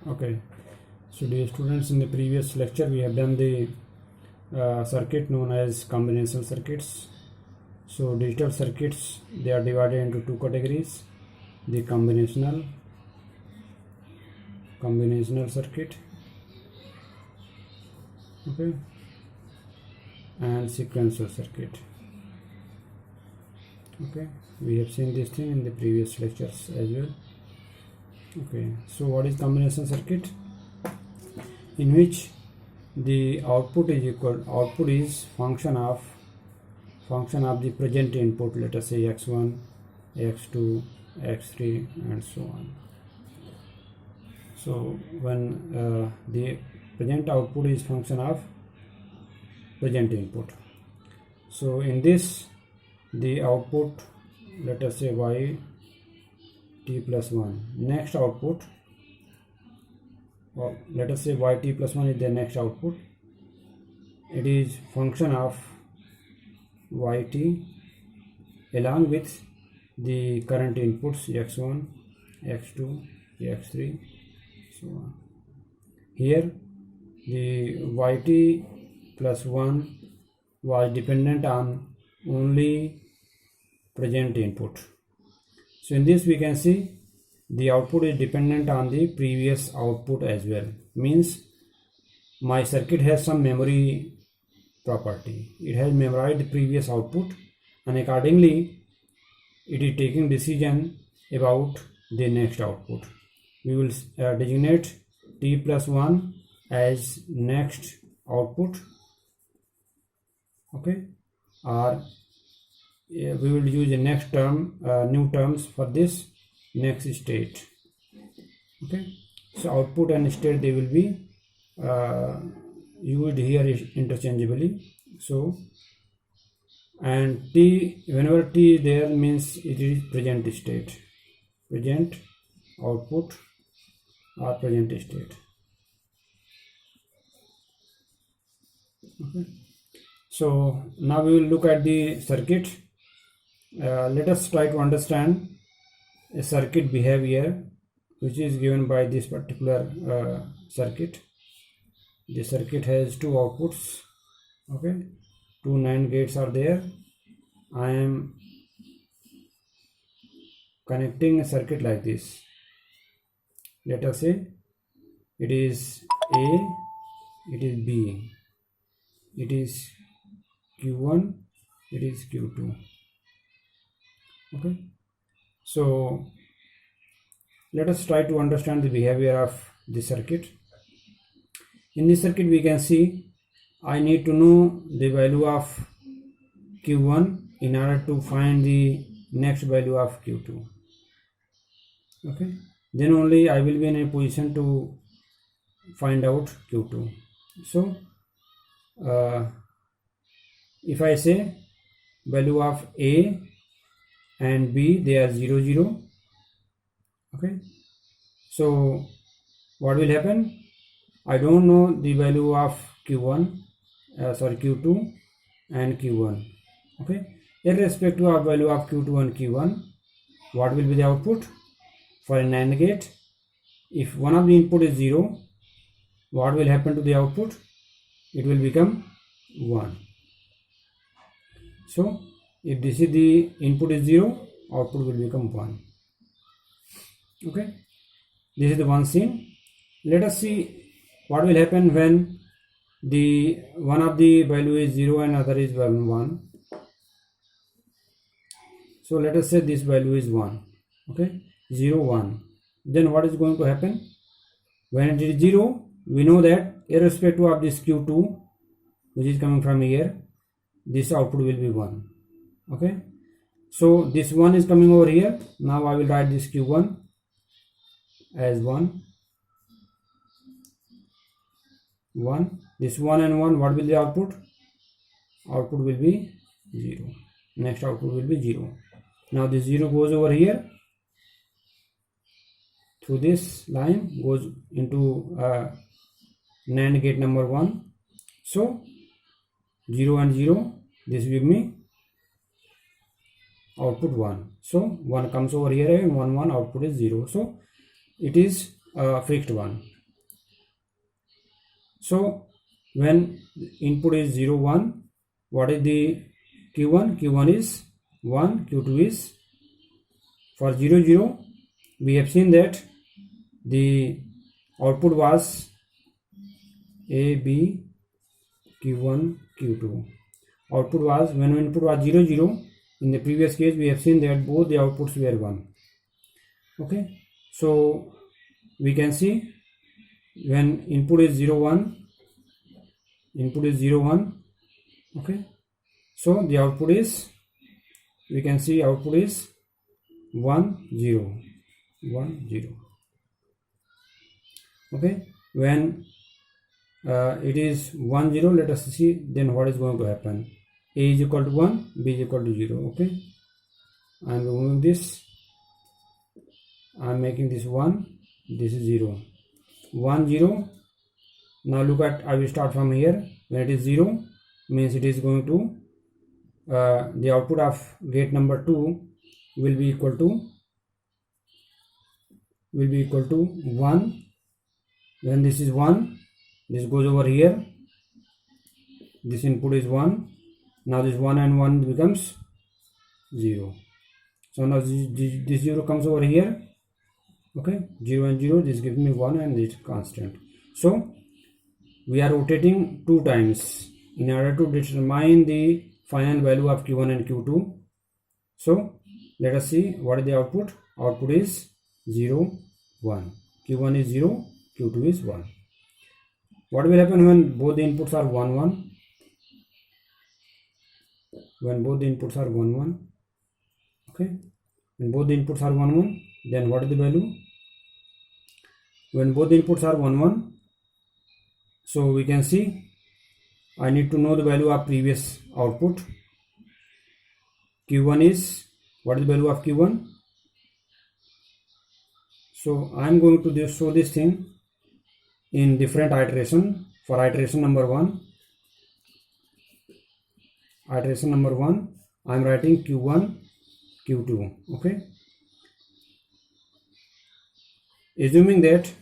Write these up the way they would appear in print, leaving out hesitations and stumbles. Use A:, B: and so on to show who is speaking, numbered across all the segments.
A: Okay, so dear students, in the previous lecture we have done the circuit known as combinational circuits. So digital circuits, they are divided into two categories: the combinational circuit, okay, and sequential circuit. Okay, we have seen this thing in the previous lectures as well. Okay, so what is combinational circuit? In which the output is function of the present input, let us say x1, x2, x3 and so on. So when the present output is function of present input, so in this the output, let us say y t plus 1, next output, or let us say yt plus 1 is the next output. It is function of yt along with the current inputs x1, x2, x3, so on. Here the yt plus 1 was dependent on only present input. So in this we can see the output is dependent on the previous output as well. Means my circuit has some memory property. It has memorized the previous output and accordingly it is taking decision about the next output. We will designate t plus 1 as next output, okay, or we will use the next term, new terms for this next state, okay. So output and state, they will be used here interchangeably. So and t, whenever t is there, means it is present state, present output or present state, okay. So now we will look at the circuit. Let us try to understand a circuit behavior which is given by this particular circuit. The circuit has two outputs, okay, two NAND gates are there. I am connecting a circuit like this. Let us say it is A, it is B, it is Q1, it is Q2, okay. So let us try to understand the behavior of the circuit. In this circuit we can see I need to know the value of Q1 in order to find the next value of Q2, okay. Then only I will be in a position to find out Q2. So if I say value of A and B, they are 0, 0, okay. So what will happen? I don't know the value of Q1, Q2 and Q1, okay. Irrespective of value of Q2 and Q1, what will be the output for a NAND gate? If one of the input is 0, what will happen to the output? It will become 1. So if this is the input is 0, output will become 1, okay. This is the one scene. Let us see what will happen when the one of the value is 0 and other is 1. So let us say this value is 1, okay, 0, 1. Then what is going to happen? When it is 0, we know that irrespective of this Q2 which is coming from here, this output will be 1, okay. So this 1 is coming over here. Now I will write this Q1 as 1, 1. This 1 and 1, what will the output? Output will be 0. Next output will be 0. Now this 0 goes over here through this line, goes into NAND gate number 1. So 0 and 0, this will give me output 1. So 1 comes over here and 1, 1, output is 0. So it is fixed 1. So when input is 0 1, what is the Q1? Q1 is 1, Q2 is, for 0 0 we have seen that the output was A, B, Q1, Q2. Output was, when input was 0 0, in the previous case we have seen that both the outputs were 1. Okay, so we can see when input is 0 1, input is 0 1, okay, so the output is, we can see output is 1 0 1 0. Okay, when it is 1 0, let us see then what is going to happen. A is equal to 1, B is equal to 0. Okay, I am removing this, I am making this 1, this is 0 1 0. Now look at, I will start from here. When it is 0, means it is going to the output of gate number 2 will be equal to 1. When this is 1, this goes over here, this input is 1. Now this 1 and 1 becomes 0. So now this 0 comes over here. Okay, 0 and 0, this gives me 1 and this constant. So we are rotating 2 times in order to determine the final value of Q1 and Q2. So let us see what is the output. Output is 0 1. Q1 is 0, Q2 is 1. What will happen when both the inputs are 1 1? When both the inputs are 1 1, okay, when both the inputs are 1 1, then what is the value? When both the inputs are 1 1, so we can see, I need to know the value of previous output. Q1 is, what is the value of Q1? So I am going to show this thing in different iteration. For iteration number 1, I am writing Q1 Q2. Okay, assuming that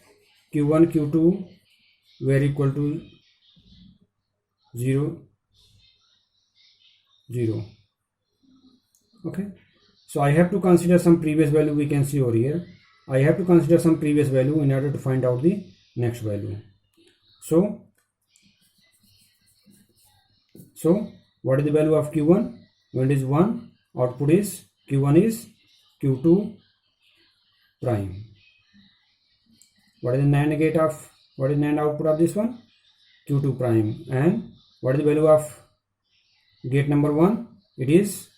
A: Q1 Q2 were equal to 0 0. Okay, so I have to consider some previous value. We can see over here, I have to consider some previous value in order to find out the next value. So what is the value of Q1? When it is 1, output is Q1 is Q2 prime. What is the NAND gate of, what is NAND output of this one? Q2 prime. And what is the value of gate number 1? It is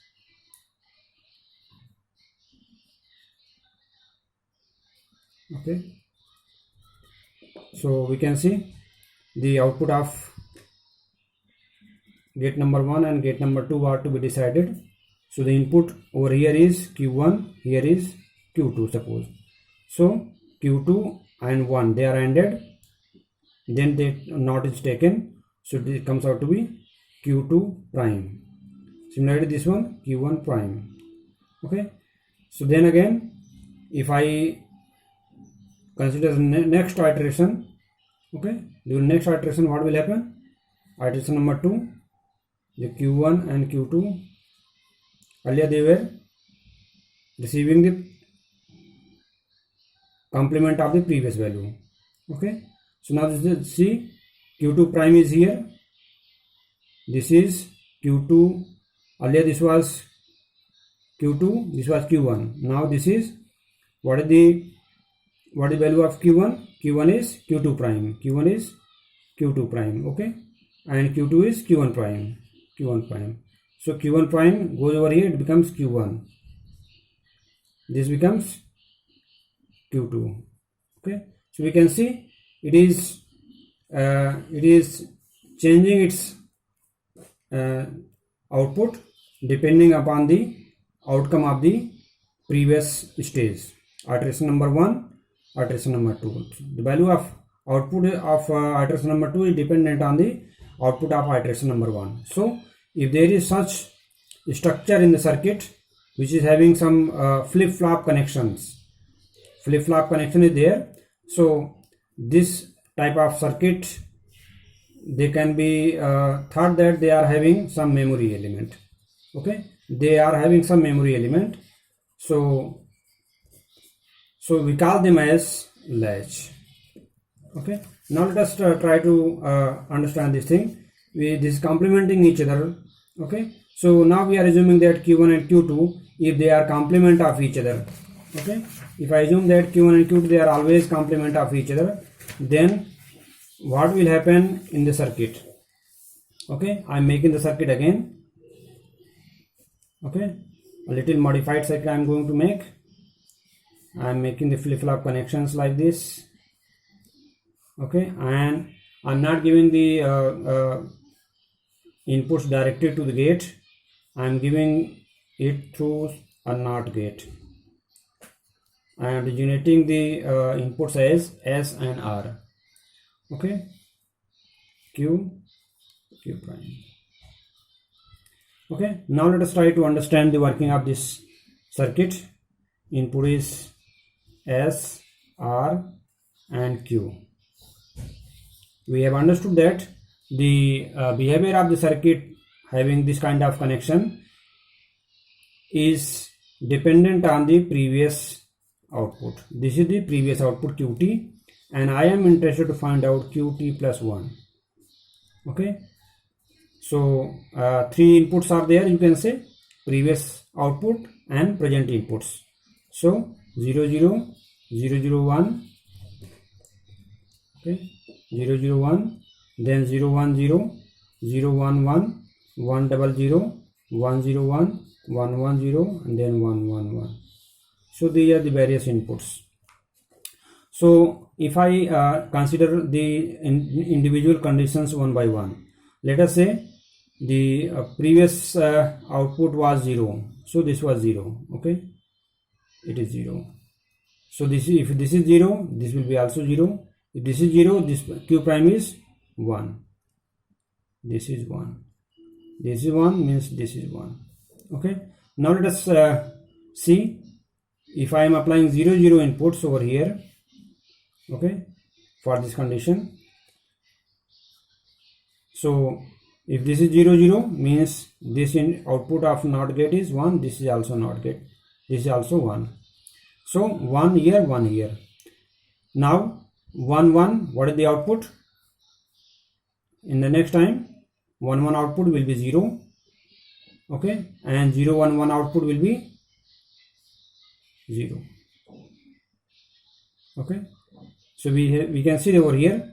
A: okay. So we can see the output of gate number 1 and gate number 2 are to be decided. So the input over here is Q1, here is Q2 suppose. So Q2 and 1, they are ANDed, then the NOT is taken, so it comes out to be Q2 prime. Similarly this one, Q1 prime. Okay, so then again, if I consider the next iteration, okay, during next iteration what will happen? Iteration number 2, the Q1 and Q2, earlier they were receiving the complement of the previous value. Okay, so now this is, see, Q2 prime is here, this is Q2, earlier this was Q2, this was Q1, now this is, what is the value of Q1? Q1 is Q2 prime, Q1 is Q2 prime, okay, and Q2 is Q1 prime, so Q1 prime goes over here, it becomes Q1, this becomes Q2. Okay, so we can see it is changing its output depending upon the outcome of the previous stage, iteration number 1, iteration number 2. The value of output of iteration number 2 is dependent on the output of iteration number 1. So if there is such structure in the circuit which is having some flip-flop connections, flip-flop connection is there, so this type of circuit they can be thought that they are having some memory element. Okay, they are having some memory element, so we call them as latch. Okay, now let us try to understand this thing. This is complementing each other. Okay, so now we are assuming that Q1 and Q2, if they are complement of each other. Okay, if I assume that Q1 and Q2 they are always complement of each other, then what will happen in the circuit? Okay, I am making the circuit again. Okay, a little modified circuit I am going to make. I am making the flip-flop connections like this. Okay, and I am not giving the inputs directly to the gate. I am giving it through a NOT gate. I am generating the inputs as S and R. Okay, Q prime. Okay, now let us try to understand the working of this circuit. Input is S, R and Q. We have understood that the behavior of the circuit having this kind of connection is dependent on the previous output. This is the previous output QT, and I am interested to find out QT plus 1. Okay, so 3 inputs are there, you can say, previous output and present inputs. So 0 0 0 0 1, okay, 0 0 1, then 0 1 0 0 1 1 1 0 0 1 0 1 1 1 0 and then 1 1 1. So these are the various inputs. So if I consider the individual conditions one by one, let us say the previous output was 0, so this was 0. Okay, it is 0. So this is, if this is 0, this will be also 0. If this is 0, this Q prime is 1. This is 1. This is 1 means this is 1. Okay, now let us see if I am applying 0 0 inputs over here. Okay, for this condition. So if this is 0 0 means this in output of NOT gate is 1. This is also NOT gate. This is also 1. So 1 here, 1 here. Now 1 1, what is the output? In the next time 1 1 output will be 0. Okay, and 0 1 1 output will be 0. Okay, so we can see over here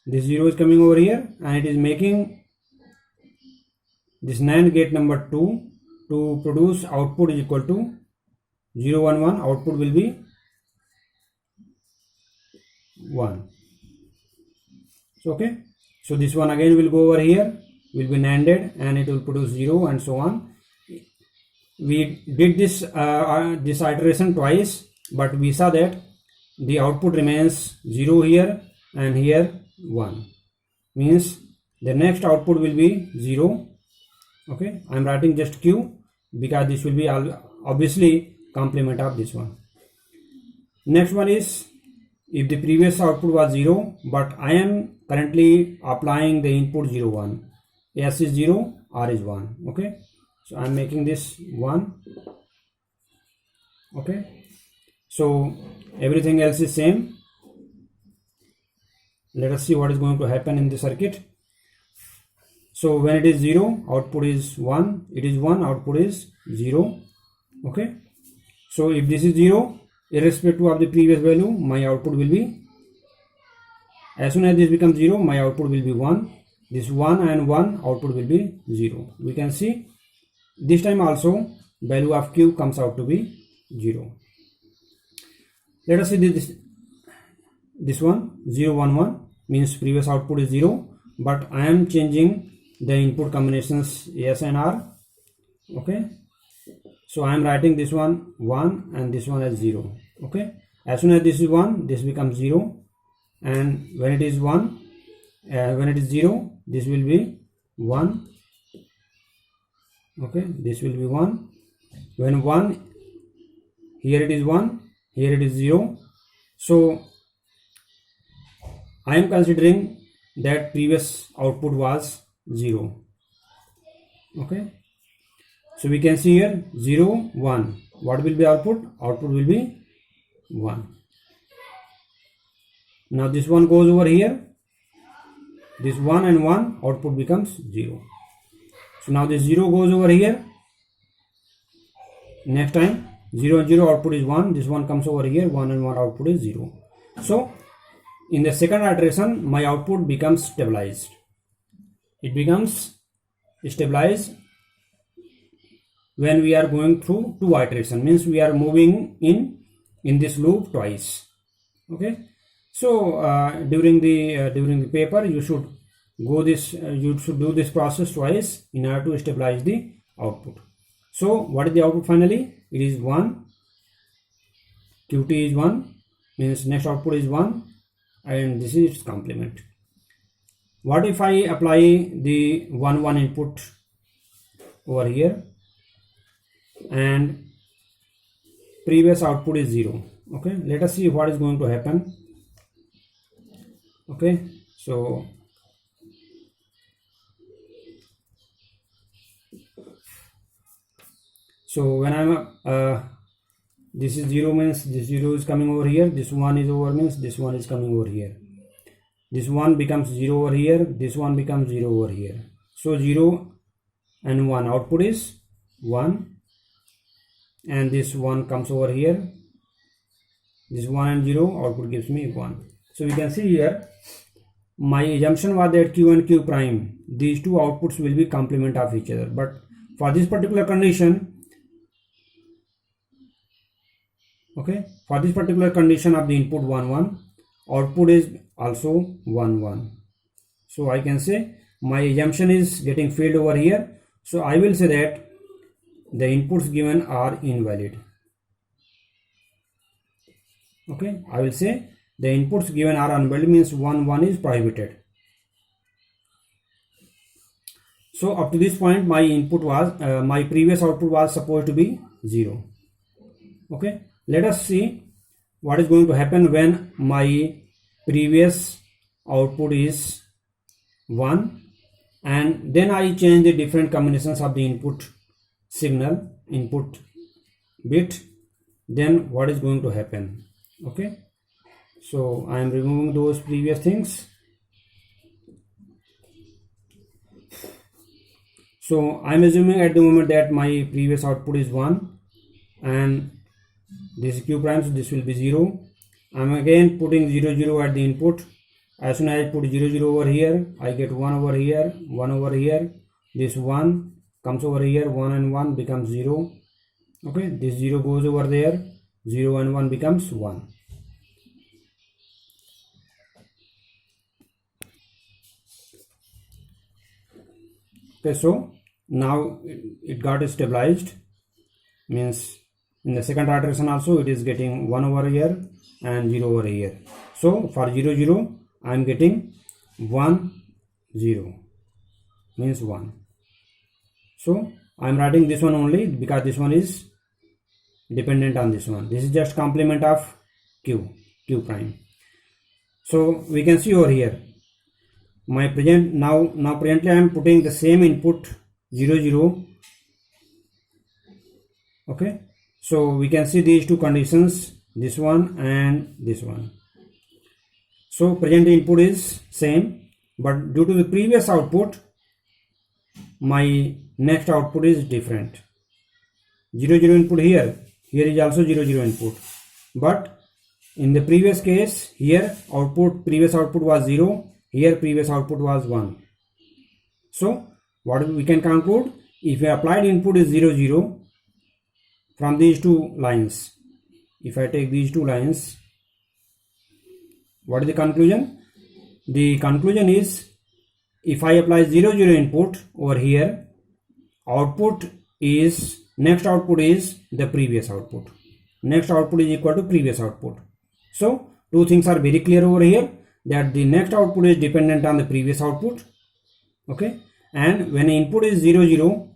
A: this 0 is coming over here and it is making this NAND gate number 2 to produce output is equal to 0 1 1, output will be 1. So okay, so this one again will go over here, will be NANDed and it will produce 0 and so on. We did this this iteration twice, but we saw that the output remains 0 here and here 1, means the next output will be 0. Okay, I am writing just Q because this will be obviously complement of this one. Next one is if the previous output was 0, but I am currently applying the input 0 1. S is 0, R is 1. Okay, so I am making this 1. Okay, so everything else is same. Let us see what is going to happen in the circuit. So when it is 0, output is 1. It is 1, output is 0. Okay, so if this is 0, irrespective of the previous value, my output will be, as soon as this becomes 0, my output will be 1. This 1 and 1 output will be 0. We can see this time also value of Q comes out to be 0. Let us see this one 0 1 1 means previous output is 0, but I am changing the input combinations S and R. Okay, so I am writing this one 1 and this one as 0. Okay, as soon as this is 1, this becomes 0, and when it is 1, when it is 0, this will be 1. Okay, this will be 1. When 1, here it is 1, here it is 0. So I am considering that previous output was 0. Okay, so we can see here 0 1. What will be output? Output will be 1. Now this one goes over here, this 1 and 1, output becomes 0. So now this 0 goes over here, next time 0 and 0 output is 1, this one comes over here, 1 and 1 output is 0. So in the second iteration my output becomes stabilized. It becomes stabilized when we are going through 2 iterations, means we are moving in this loop twice. Okay, so during the paper you should do this process twice in order to stabilize the output. So what is the output finally? It is 1. Qt is 1, means next output is 1, and this is its complement. What if I apply the 1 1 input over here and previous output is 0? Okay, let us see what is going to happen. Okay, so when I'm this is 0 means this 0 is coming over here, this 1 is over means this 1 is coming over here, this 1 becomes 0 over here, this 1 becomes 0 over here. So 0 and 1 output is 1, and this 1 comes over here, this 1 and 0 output gives me 1. So we can see here my assumption was that Q and Q prime, these two outputs will be complement of each other, but for this particular condition, okay, for this particular condition of the input 1 1, output is also 1 1. So I can say my assumption is getting failed over here. So I will say that the inputs given are invalid. Okay, I will say the inputs given are invalid, means 1 1 is prohibited. So up to this point my input was my previous output was supposed to be 0. Okay, let us see what is going to happen when my previous output is 1 and then I change the different combinations of the input signal, input bit. Then what is going to happen? Okay, so I am removing those previous things. So I am assuming at the moment that my previous output is 1 and this is Q prime, so this will be 0. I am again putting 0 0 at the input. As soon as I put 0 0 over here, I get 1 over here, 1 over here. This 1 comes over here, 1 and 1 becomes 0. Okay, this 0 goes over there, 0 and 1 becomes 1. Okay, so now it got stabilized, means in the second iteration also it is getting 1 over here and 0 over here. So for 0 0 I am getting 1 0, means 1. So I am writing this one only because this one is dependent on this one. This is just complement of Q prime. So we can see over here my presently I am putting the same input 0 0. Okay, so we can see these two conditions, this one and this one. So present input is same, but due to the previous output my next output is different. 0 0 input here is also 0 0 input, but in the previous case here previous output was 0, here previous output was 1. So what we can conclude, if the applied input is 0 0 from these two lines, if I take these two lines, what is the conclusion? The conclusion is if I apply 0 0 input over here, next output is the previous output. Next output is equal to previous output. So two things are very clear over here, that the next output is dependent on the previous output. Okay, and when input is 0 0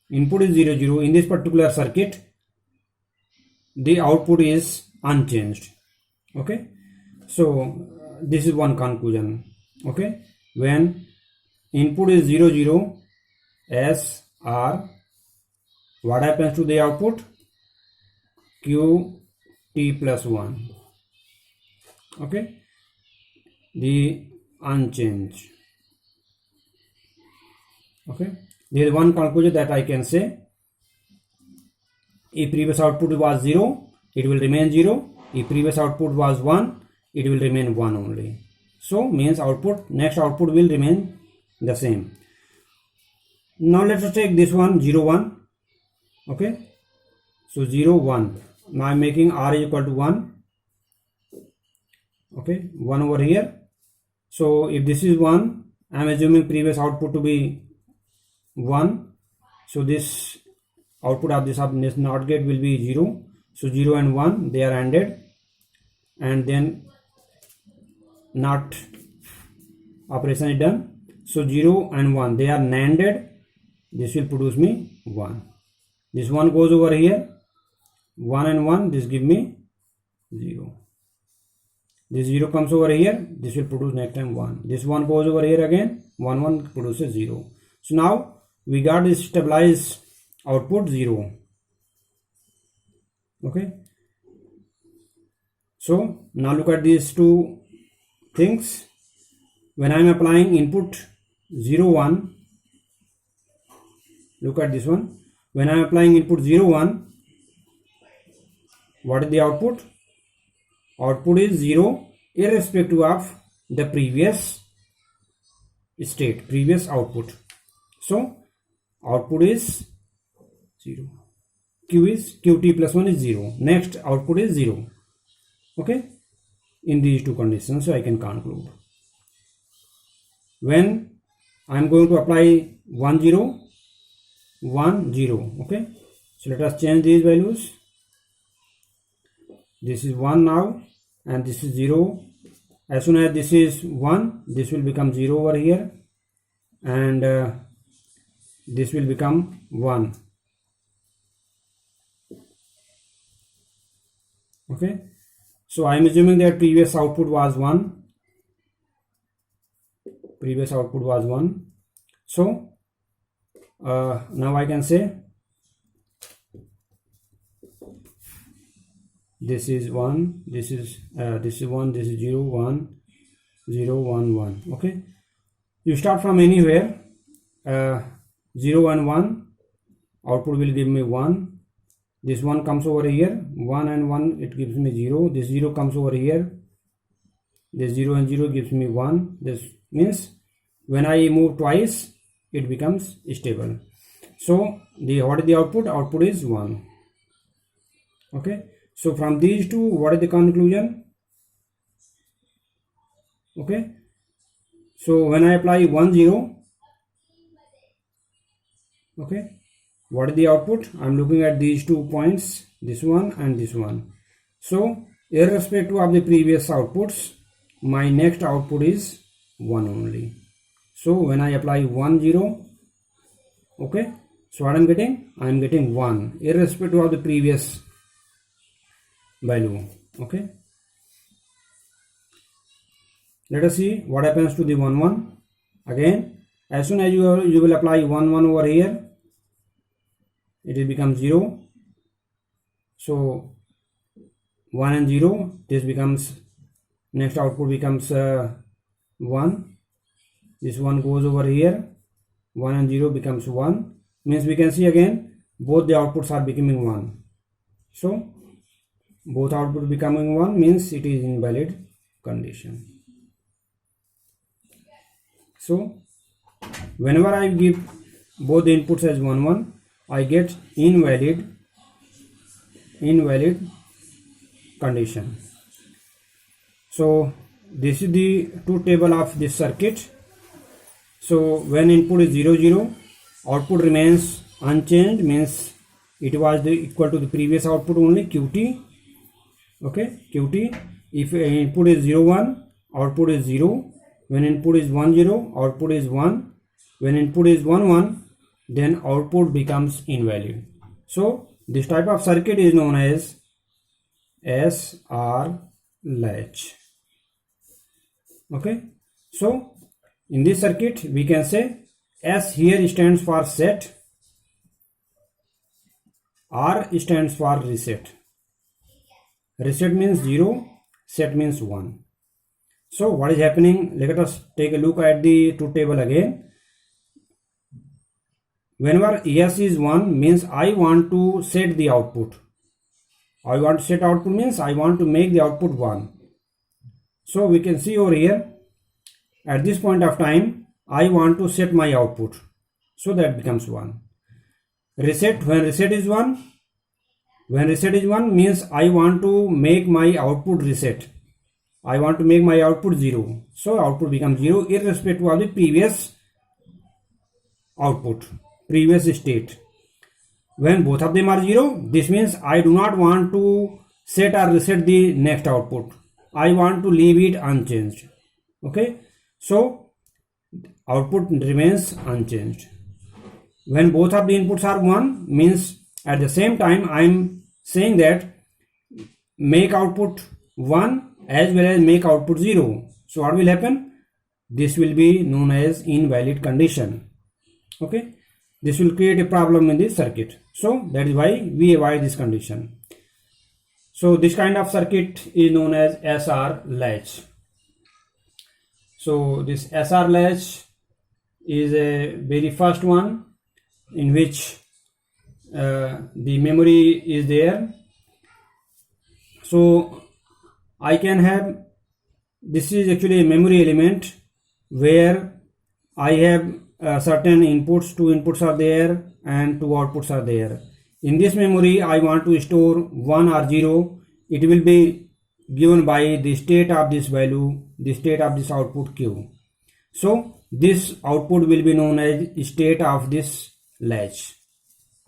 A: in this particular circuit, the output is unchanged. Okay, so this is one conclusion. Okay, when input is 0 0 S R, what happens to the output? Q T plus 1. Okay, the unchanged. Okay, there is one conclusion that I can say. If previous output was 0, it will remain 0. If previous output was 1, it will remain 1 only. So means output, next output will remain the same. Now let us take this one 0 1. Okay, so 0 1. Now I am making R is equal to 1. Okay, 1 over here. So if this is 1, I am assuming previous output to be 1. So this output of this NOT gate will be 0. So 0 and 1, they are ANDed, and then NOT operation is done. So 0 and 1, they are NANDed. This will produce me 1. This 1 goes over here. 1 and 1, this give me 0. This 0 comes over here. This will produce next time 1. This 1 goes over here again. 1 1 produces 0. So now we got this stabilized output 0. Okay. So now look at these two things. When I am applying input 0 1, look at this one. When I am applying input 0 1, what is the output? Output is 0 irrespective of the previous state, previous output. So output is 0. Qt plus 1 is 0. Next output is 0. Okay, in these two conditions, so I can conclude. When I am going to apply 1 0 1 0. Okay, so let us change these values. This is 1 now, and this is 0. As soon as this is 1, this will become 0 over here, and this will become 1. Okay, so I am assuming that previous output was 1. Previous output was 1. So now I can say this is 1, this is 1, this is 0 1 0 1 1. Okay, you start from anywhere. 0 and 1, output will give me 1. This 1 comes over here, 1 and 1, it gives me 0. This 0 comes over here, this 0 and 0 gives me 1. This means when I move twice, it becomes stable. So what is the output? Output is 1. Okay, so from these two, what is the conclusion? Okay, so when I apply 1 0, okay, what is the output? I am looking at these 2 points, this one and this one. So irrespective of the previous outputs, my next output is 1 only. So when I apply 1 0, okay, so what I am getting? I am getting 1 irrespective of the previous value. Okay, let us see what happens to the 1 1. Again, as soon as you will apply 1 1 over here, it will become 0. So 1 and 0, this becomes, next output becomes 1. This 1 goes over here, 1 and 0 becomes 1. Means we can see again both the outputs are becoming 1. So both outputs becoming 1 means it is invalid condition. So whenever I give both the inputs as 1 1, I get invalid condition. So this is the truth table of this circuit. So when input is 0 0, output remains unchanged, means it was equal to the previous output only, Qt. Okay, Qt. If input is 0 1, output is 0. When input is 1 0, output is 1. When input is 1 1, then output becomes invalid. So this type of circuit is known as SR latch. Okay, So in this circuit we can say S here stands for set, R stands for reset. Reset means 0, set means 1. So what is happening? Let us take a look at the truth table again. Whenever S is 1 means I want to set the output. I want to set output means I want to make the output 1. So we can see over here, at this point of time I want to set my output, so that becomes 1. Reset, when reset is 1, means I want to make my output reset. I want to make my output 0. So output becomes 0 irrespective of the previous output, previous state. When both of them are 0, this means I do not want to set or reset the next output. I want to leave it unchanged. Okay. So output remains unchanged. When both of the inputs are 1 means at the same time I am saying that make output 1 as well as make output 0. So what will happen? This will be known as invalid condition. Okay. This will create a problem in this circuit. So that is why we avoid this condition. So this kind of circuit is known as SR latch. So this SR latch is a very first one in which the memory is there. So I can have, this is actually a memory element where I have certain inputs, 2 inputs are there and 2 outputs are there. In this memory I want to store 1 or 0. It will be given by the state of this value, the state of this output Q. So this output will be known as state of this latch.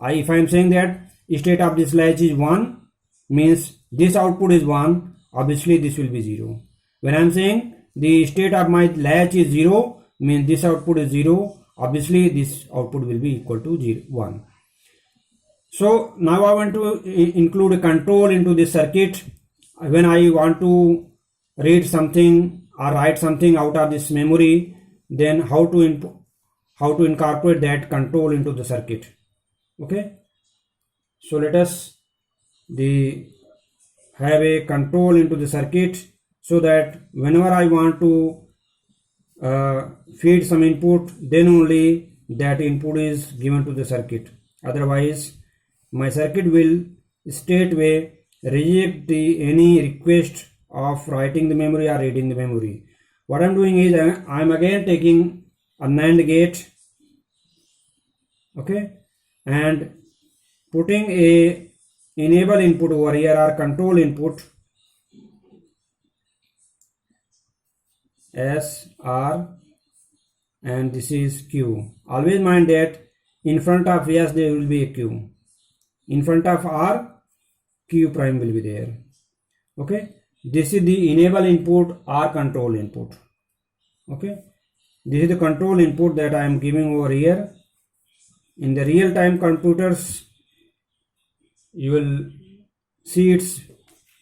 A: If I am saying that state of this latch is 1 means this output is 1, obviously this will be 0. When I am saying the state of my latch is 0 means this output is 0, obviously this output will be equal to 1. So now I want to include a control into this circuit. When I want to read something or write something out of this memory, then how to incorporate that control into the circuit. Okay, so let us have a control into the circuit, so that whenever I want to feed some input, then only that input is given to the circuit. Otherwise my circuit will straightway reject any request of writing the memory or reading the memory. What I am doing is I am again taking a NAND gate, okay, and putting a enable input over here or control input S, R, and this is Q. Always mind that in front of S there will be a Q. In front of R, Q prime will be there. Okay. This is the enable input or control input. Okay. This is the control input that I am giving over here. In the real time computers, you will see its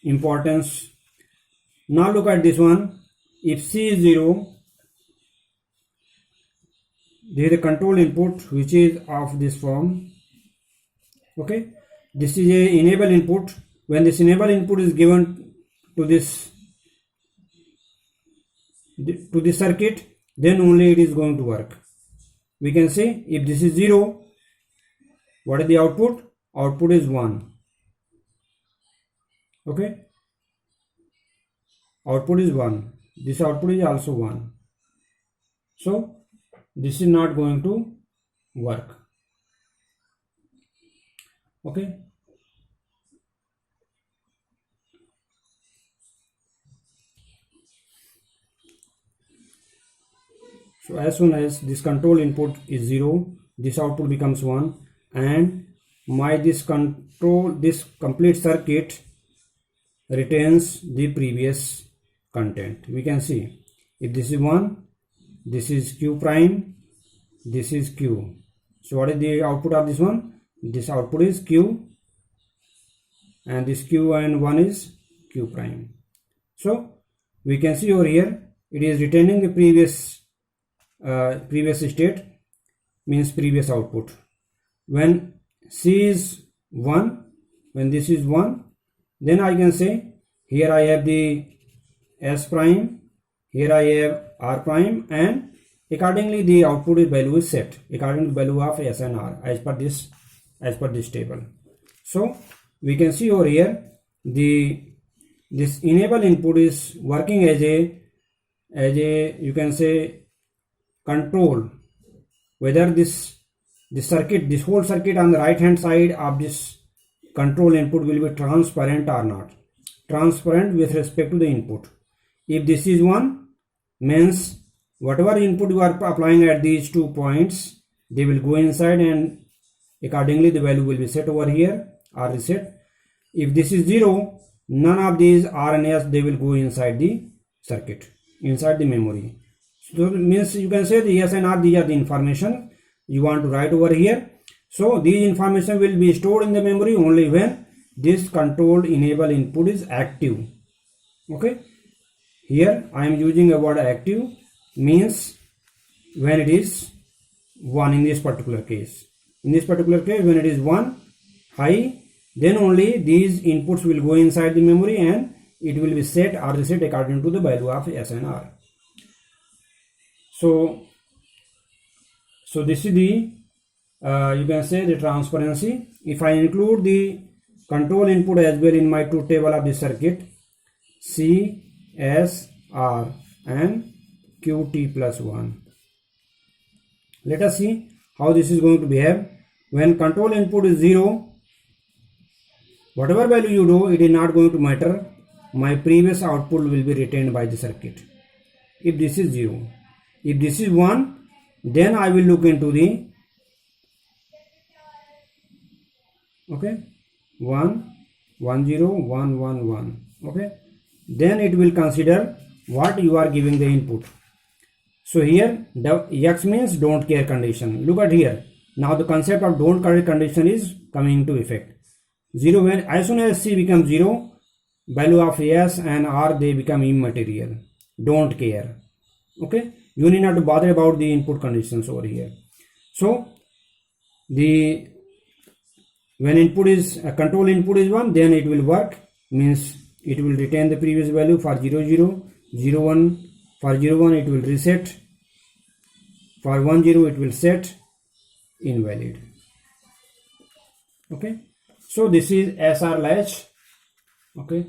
A: importance. Now look at this one. If C is 0, there is a control input which is of this form. Okay. This is a enable input. When this enable input is given to this circuit, then only it is going to work. We can say if this is 0, what is the output? Output is 1. Okay. Output is 1. This output is also 1. So this is not going to work. Okay. So as soon as this control input is 0, this output becomes 1, and this complete circuit retains the previous content. We can see if this is 1, this is Q prime, this is Q. So what is the output of this one? This output is Q, and this Q and 1 is Q prime. So we can see over here it is retaining the previous state, means previous output. When C is 1, when this is 1, then I can say here I have the S prime, here I have R prime, and accordingly the output value is set according to value of S and R as per this table. So we can see over here this enable input is working as a you can say control whether this whole circuit on the right hand side of this control input will be transparent or not. Transparent with respect to the input. If this is 1, means whatever input you are applying at these 2 points, they will go inside and accordingly the value will be set over here or reset. If this is 0, none of these R and S, they will go inside the circuit, inside the memory. So it means you can say the S and R, these are the information you want to write over here. So these information will be stored in the memory only when this controlled enable input is active. Okay, here I am using a word active, means when it is 1 in this particular case. In this particular case, when it is 1 high, then only these inputs will go inside the memory and it will be set or reset according to the value of S and R. So this is the you can say the transparency. If I include the control input as well in my truth table of the circuit, C, S, R and QT plus 1. Let us see how this is going to behave. When control input is 0, whatever value you do, it is not going to matter. My previous output will be retained by the circuit. If this is 0, if this is 1, then I will look into the 1 1 0 1 1 1. Okay, then it will consider what you are giving the input. So here the X means don't care condition. Look at here. Now the concept of don't care condition is coming into effect. 0, when as soon as C becomes 0, value of S and R, they become immaterial. Don't care. Okay, you need not to bother about the input conditions over here. So when input is control input is 1, then it will work, means it will retain the previous value for 0 0 0 1. For 0 1 it will reset, for 1 0 it will set invalid. Okay, so this is SR latch. Okay,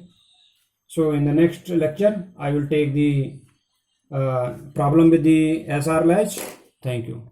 A: so in the next lecture I will take the problem with the SR latch. Thank you.